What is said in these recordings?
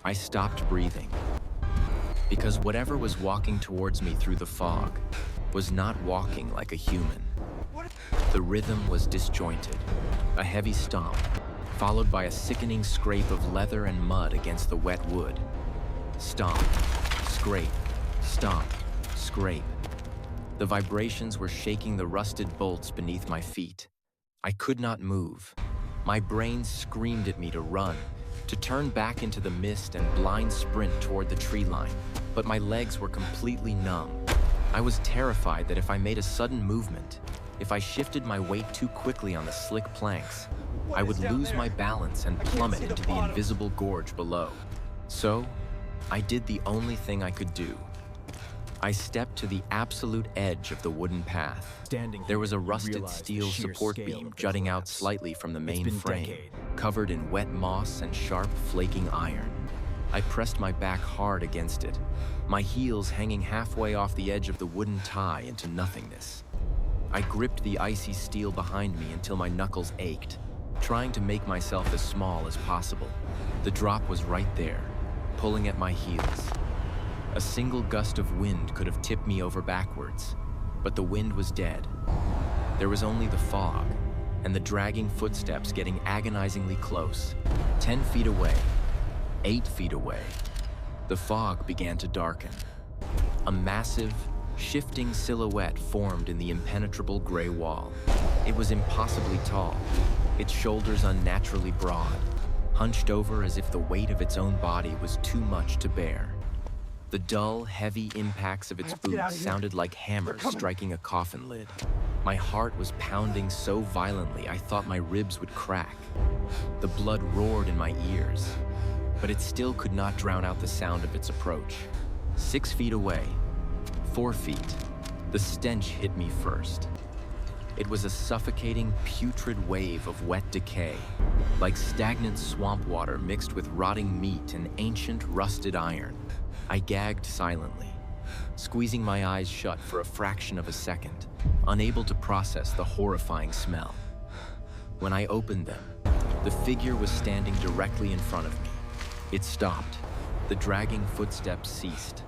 I stopped breathing, because whatever was walking towards me through the fog was not walking like a human. The rhythm was disjointed, a heavy stomp, followed by a sickening scrape of leather and mud against the wet wood. Stomp, scrape, stomp, scrape. The vibrations were shaking the rusted bolts beneath my feet. I could not move. My brain screamed at me to run, to turn back into the mist and blind sprint toward the tree line, but my legs were completely numb. I was terrified that if I made a sudden movement, if I shifted my weight too quickly on the slick planks, I would lose my balance and plummet into the invisible gorge below. So, I did the only thing I could do. I stepped to the absolute edge of the wooden path. There was a rusted steel support beam jutting out slightly from the main frame, covered in wet moss and sharp, flaking iron. I pressed my back hard against it, my heels hanging halfway off the edge of the wooden tie into nothingness. I gripped the icy steel behind me until my knuckles ached, trying to make myself as small as possible. The drop was right there, pulling at my heels. A single gust of wind could have tipped me over backwards, but the wind was dead. There was only the fog, and the dragging footsteps getting agonizingly close. 10 feet away, 8 feet away, the fog began to darken. A massive, shifting silhouette formed in the impenetrable gray wall. It was impossibly tall, its shoulders unnaturally broad, hunched over as if the weight of its own body was too much to bear. The dull, heavy impacts of its boots sounded like hammers striking a coffin lid. My heart was pounding so violently I thought my ribs would crack. The blood roared in my ears, but it still could not drown out the sound of its approach. 6 feet away, 4 feet, the stench hit me first. It was a suffocating, putrid wave of wet decay, like stagnant swamp water mixed with rotting meat and ancient, rusted iron. I gagged silently, squeezing my eyes shut for a fraction of a second, unable to process the horrifying smell. When I opened them, the figure was standing directly in front of me. It stopped. The dragging footsteps ceased,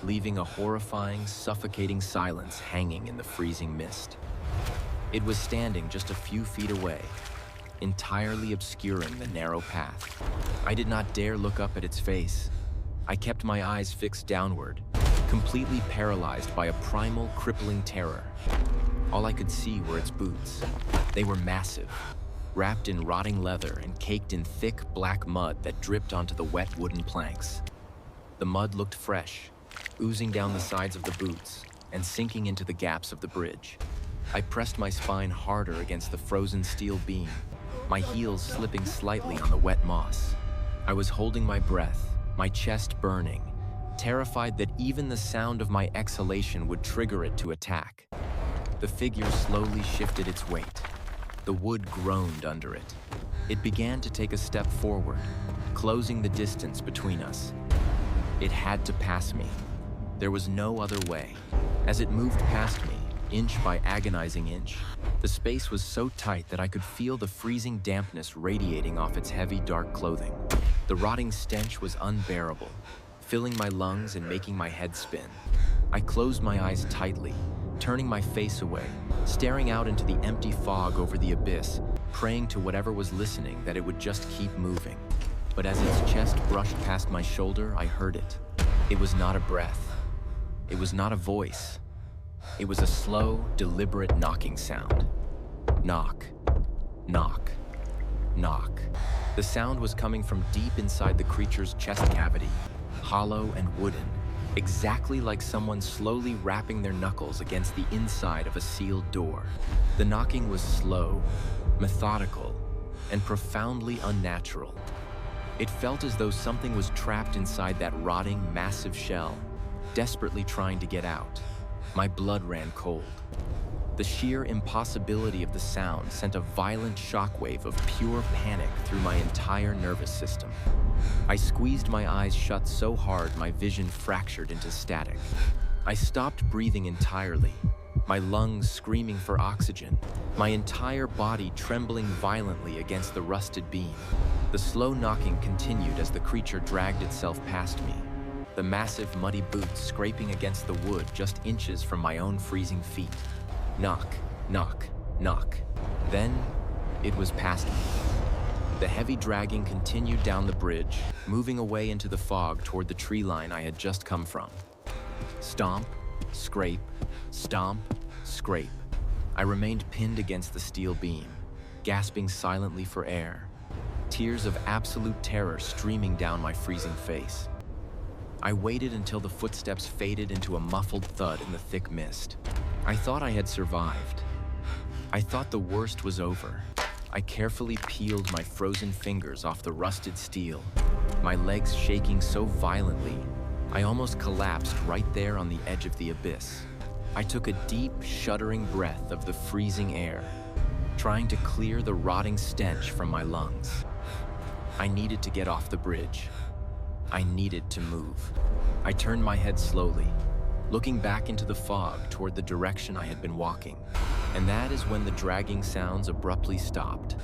leaving a horrifying, suffocating silence hanging in the freezing mist. It was standing just a few feet away, entirely obscuring the narrow path. I did not dare look up at its face. I kept my eyes fixed downward, completely paralyzed by a primal, crippling terror. All I could see were its boots. They were massive, wrapped in rotting leather and caked in thick, black mud that dripped onto the wet wooden planks. The mud looked fresh, oozing down the sides of the boots and sinking into the gaps of the bridge. I pressed my spine harder against the frozen steel beam, my heels slipping slightly on the wet moss. I was holding my breath, my chest burning, terrified that even the sound of my exhalation would trigger it to attack. The figure slowly shifted its weight. The wood groaned under it. It began to take a step forward, closing the distance between us. It had to pass me. There was no other way. As it moved past me, inch by agonizing inch, the space was so tight that I could feel the freezing dampness radiating off its heavy, dark clothing. The rotting stench was unbearable, filling my lungs and making my head spin. I closed my eyes tightly, turning my face away, staring out into the empty fog over the abyss, praying to whatever was listening that it would just keep moving. But as its chest brushed past my shoulder, I heard it. It was not a breath. It was not a voice. It was a slow, deliberate knocking sound. Knock, knock, knock. The sound was coming from deep inside the creature's chest cavity, hollow and wooden, exactly like someone slowly rapping their knuckles against the inside of a sealed door. The knocking was slow, methodical, and profoundly unnatural. It felt as though something was trapped inside that rotting, massive shell, desperately trying to get out. My blood ran cold. The sheer impossibility of the sound sent a violent shockwave of pure panic through my entire nervous system. I squeezed my eyes shut so hard my vision fractured into static. I stopped breathing entirely, my lungs screaming for oxygen, my entire body trembling violently against the rusted beam. The slow knocking continued as the creature dragged itself past me, the massive muddy boots scraping against the wood just inches from my own freezing feet. Knock, knock, knock. Then, it was past me. The heavy dragging continued down the bridge, moving away into the fog toward the tree line I had just come from. Stomp, scrape, stomp, scrape. I remained pinned against the steel beam, gasping silently for air, tears of absolute terror streaming down my freezing face. I waited until the footsteps faded into a muffled thud in the thick mist. I thought I had survived. I thought the worst was over. I carefully peeled my frozen fingers off the rusted steel, my legs shaking so violently, I almost collapsed right there on the edge of the abyss. I took a deep, shuddering breath of the freezing air, trying to clear the rotting stench from my lungs. I needed to get off the bridge. I needed to move. I turned my head slowly, looking back into the fog toward the direction I had been walking. And that is when the dragging sounds abruptly stopped.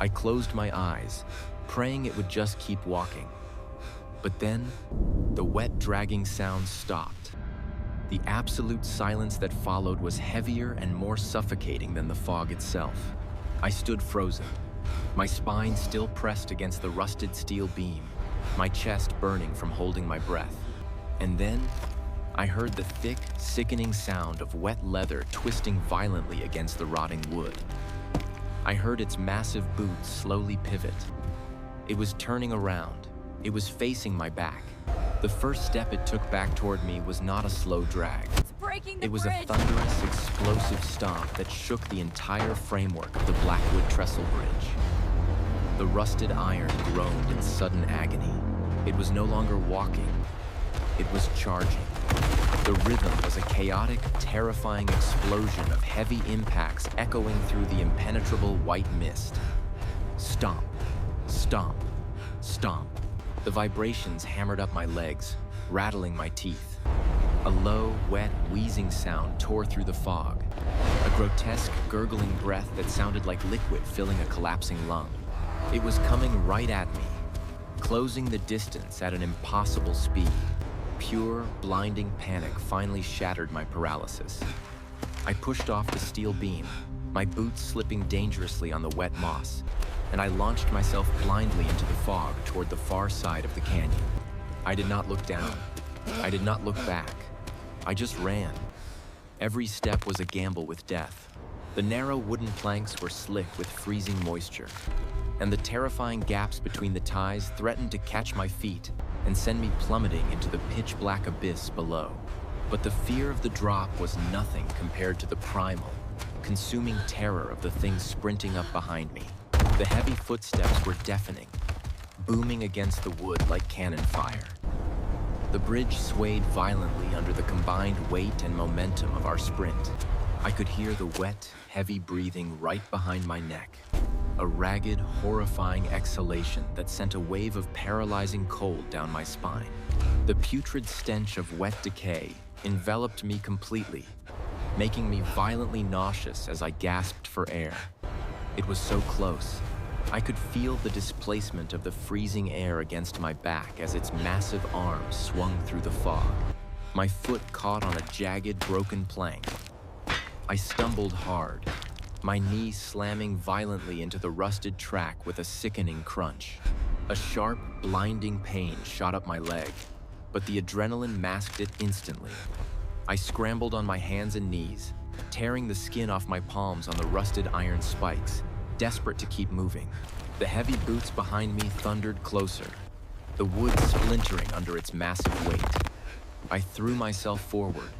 I closed my eyes, praying it would just keep walking. But then, the wet dragging sounds stopped. The absolute silence that followed was heavier and more suffocating than the fog itself. I stood frozen, my spine still pressed against the rusted steel beam, my chest burning from holding my breath. And then, I heard the thick, sickening sound of wet leather twisting violently against the rotting wood. I heard its massive boots slowly pivot. It was turning around. It was facing my back. The first step it took back toward me was not a slow drag. It was a thunderous, explosive stomp that shook the entire framework of the Blackwood trestle bridge. The rusted iron groaned in sudden agony. It was no longer walking. It was charging. The rhythm was a chaotic, terrifying explosion of heavy impacts echoing through the impenetrable white mist. Stomp, stomp, stomp. The vibrations hammered up my legs, rattling my teeth. A low, wet, wheezing sound tore through the fog, a grotesque, gurgling breath that sounded like liquid filling a collapsing lung. It was coming right at me, closing the distance at an impossible speed. Pure, blinding panic finally shattered my paralysis. I pushed off the steel beam, my boots slipping dangerously on the wet moss, and I launched myself blindly into the fog toward the far side of the canyon. I did not look down. I did not look back. I just ran. Every step was a gamble with death. The narrow wooden planks were slick with freezing moisture, and the terrifying gaps between the ties threatened to catch my feet and send me plummeting into the pitch-black abyss below. But the fear of the drop was nothing compared to the primal, consuming terror of the thing sprinting up behind me. The heavy footsteps were deafening, booming against the wood like cannon fire. The bridge swayed violently under the combined weight and momentum of our sprint. I could hear the wet, heavy breathing right behind my neck. A ragged, horrifying exhalation that sent a wave of paralyzing cold down my spine. The putrid stench of wet decay enveloped me completely, making me violently nauseous as I gasped for air. It was so close. I could feel the displacement of the freezing air against my back as its massive arms swung through the fog. My foot caught on a jagged, broken plank. I stumbled hard, my knee slamming violently into the rusted track with a sickening crunch. A sharp, blinding pain shot up my leg, but the adrenaline masked it instantly. I scrambled on my hands and knees, tearing the skin off my palms on the rusted iron spikes, desperate to keep moving. The heavy boots behind me thundered closer, the wood splintering under its massive weight. I threw myself forward,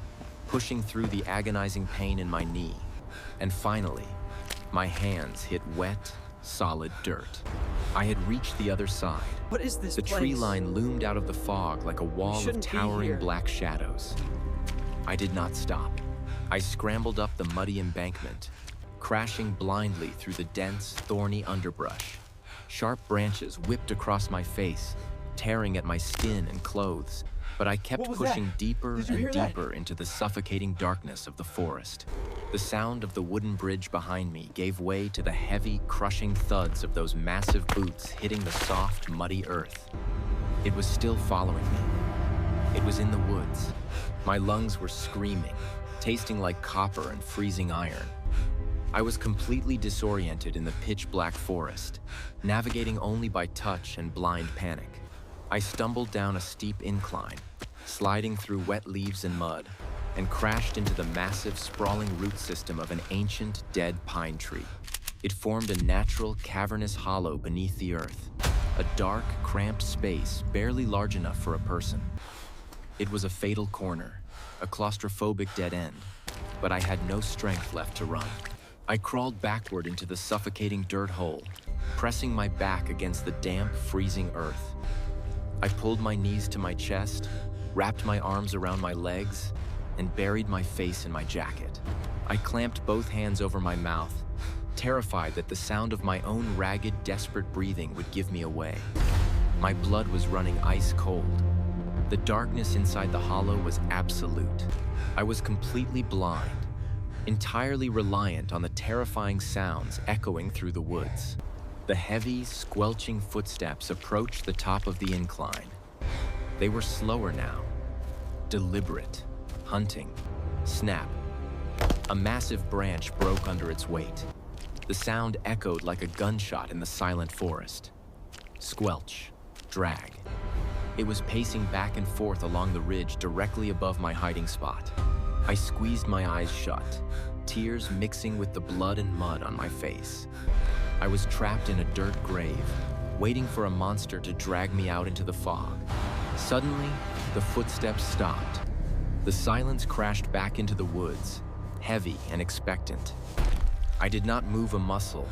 pushing through the agonizing pain in my knee, and finally, my hands hit wet, solid dirt. I had reached the other side. What is this place? The tree line loomed out of the fog like a wall of towering black shadows. I did not stop. I scrambled up the muddy embankment, crashing blindly through the dense, thorny underbrush. Sharp branches whipped across my face, tearing at my skin and clothes, but I kept What was pushing that? deeper Did you and hear that? deeper into the suffocating darkness of the forest. The sound of the wooden bridge behind me gave way to the heavy, crushing thuds of those massive boots hitting the soft, muddy earth. It was still following me. It was in the woods. My lungs were screaming, tasting like copper and freezing iron. I was completely disoriented in the pitch-black forest, navigating only by touch and blind panic. I stumbled down a steep incline, sliding through wet leaves and mud, and crashed into the massive, sprawling root system of an ancient, dead pine tree. It formed a natural, cavernous hollow beneath the earth, a dark, cramped space barely large enough for a person. It was a fatal corner, a claustrophobic dead end, but I had no strength left to run. I crawled backward into the suffocating dirt hole, pressing my back against the damp, freezing earth. I pulled my knees to my chest, wrapped my arms around my legs, and buried my face in my jacket. I clamped both hands over my mouth, terrified that the sound of my own ragged, desperate breathing would give me away. My blood was running ice cold. The darkness inside the hollow was absolute. I was completely blind, entirely reliant on the terrifying sounds echoing through the woods. The heavy, squelching footsteps approached the top of the incline. They were slower now, deliberate, hunting. Snap. A massive branch broke under its weight. The sound echoed like a gunshot in the silent forest. Squelch. Drag. It was pacing back and forth along the ridge directly above my hiding spot. I squeezed my eyes shut, tears mixing with the blood and mud on my face. I was trapped in a dirt grave, waiting for a monster to drag me out into the fog. Suddenly, the footsteps stopped. The silence crashed back into the woods, heavy and expectant. I did not move a muscle.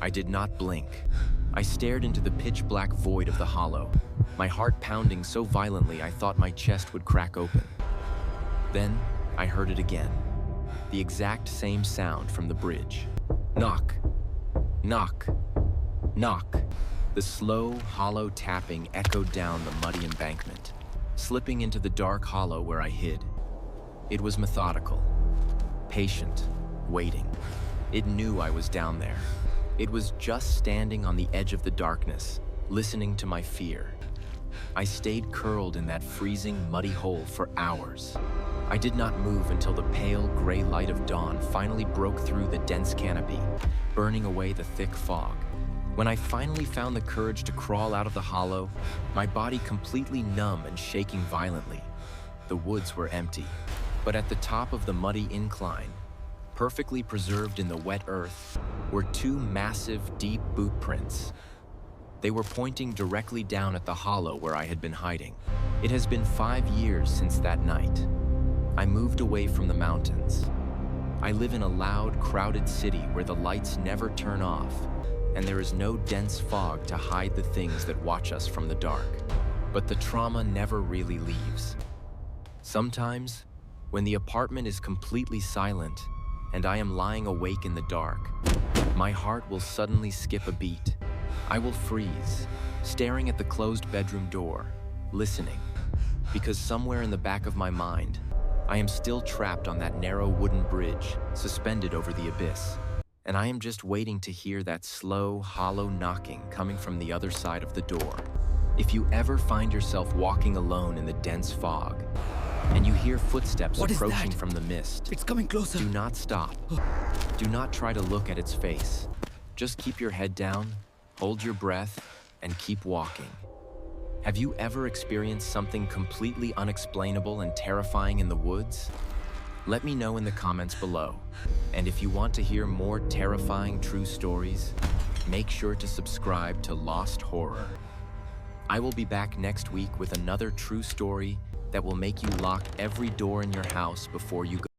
I did not blink. I stared into the pitch-black void of the hollow, my heart pounding so violently I thought my chest would crack open. Then, I heard it again. The exact same sound from the bridge. Knock. Knock. Knock. The slow, hollow tapping echoed down the muddy embankment, slipping into the dark hollow where I hid. It was methodical, patient, waiting. It knew I was down there. It was just standing on the edge of the darkness, listening to my fear. I stayed curled in that freezing, muddy hole for hours. I did not move until the pale, gray light of dawn finally broke through the dense canopy, burning away the thick fog. When I finally found the courage to crawl out of the hollow, my body completely numb and shaking violently. The woods were empty, but at the top of the muddy incline, perfectly preserved in the wet earth, were two massive, deep boot prints. They were pointing directly down at the hollow where I had been hiding. It has been 5 years since that night. I moved away from the mountains. I live in a loud, crowded city where the lights never turn off, and there is no dense fog to hide the things that watch us from the dark. But the trauma never really leaves. Sometimes, when the apartment is completely silent and I am lying awake in the dark, my heart will suddenly skip a beat. I will freeze, staring at the closed bedroom door, listening, because somewhere in the back of my mind, I am still trapped on that narrow wooden bridge, suspended over the abyss, and I am just waiting to hear that slow, hollow knocking coming from the other side of the door. If you ever find yourself walking alone in the dense fog, and you hear footsteps approaching from the mist, It's coming closer. do not stop. Do not try to look at its face. Just keep your head down, hold your breath, and keep walking. Have you ever experienced something completely unexplainable and terrifying in the woods? Let me know in the comments below. And if you want to hear more terrifying true stories, make sure to subscribe to Lost Horror. I will be back next week with another true story that will make you lock every door in your house before you go.